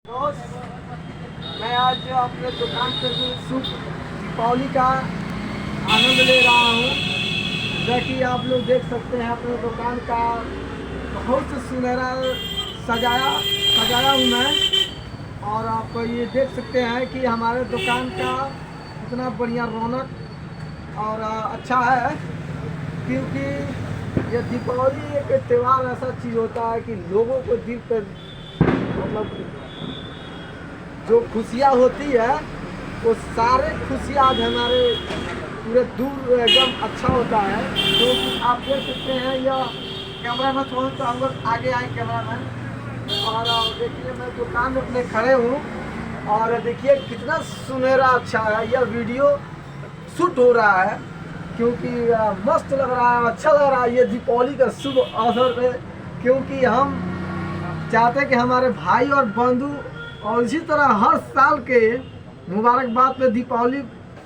मैं आज अपने दुकान पे जो शुभ दीपावली का आनंद ले रहा हूँ। जैसा कि आप लोग देख सकते हैं अपने दुकान का बहुत सुनहरा सजाया हूँ मैं। और आप ये देख सकते हैं कि हमारे दुकान का कितना बढ़िया रौनक और अच्छा है, क्योंकि ये दीपावली एक त्यौहार ऐसा चीज़ होता है कि लोगों को दिल पर मतलब जो खुशियाँ होती है वो सारे खुशियाँ आज हमारे पूरे दूर एकदम अच्छा होता है। क्योंकि आप देख सकते हैं यह कैमरा में छोड़ तो हम लोग आगे आए कैमरा में, और देखिए मैं दुकान में अपने खड़े हूँ और देखिए कितना सुनहरा अच्छा है। यह वीडियो शूट हो रहा है क्योंकि मस्त लग रहा है, अच्छा लग रहा है ये दीपावली का शुभ अवसर पे, क्योंकि हम चाहते हैं कि हमारे भाई और बंधु और इसी तरह हर साल के मुबारकबाद पे दीपावली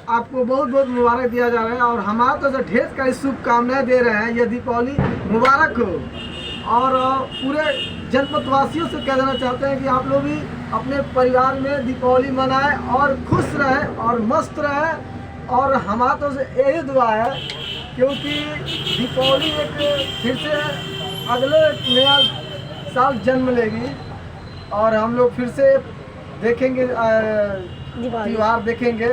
आपको बहुत बहुत मुबारक दिया जा रहा है। और हमारा तो जो ढेर सारी शुभकामनाएं दे रहे हैं, ये दीपावली मुबारक हो। और पूरे जनपद वासियों से कह देना चाहते हैं कि आप लोग भी अपने परिवार में दीपावली मनाएं और खुश रहें और मस्त रहें। और हमारा तो यही दुआ है, क्योंकि दीपावली एक फिर से अगले नया साल जन्म लेगी और हम लोग फिर से देखेंगे त्योहार देखेंगे।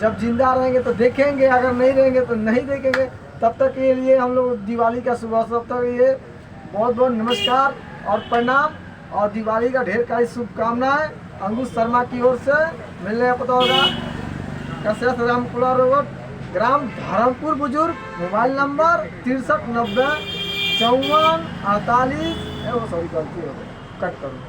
जब जिंदा रहेंगे तो देखेंगे, अगर नहीं रहेंगे तो नहीं देखेंगे। तब तक के लिए हम लोग दिवाली का शुभ अवसर तक ये बहुत बहुत नमस्कार और प्रणाम और दिवाली का ढेर सारी शुभकामनाएं अंकुश शर्मा की ओर से। मिलने का पता होगा कसरत रामकुला रोड, ग्राम धर्मपुर बुजुर्ग, मोबाइल नंबर 6390 54 48। सॉरी गलती हो गई, कट करूँ।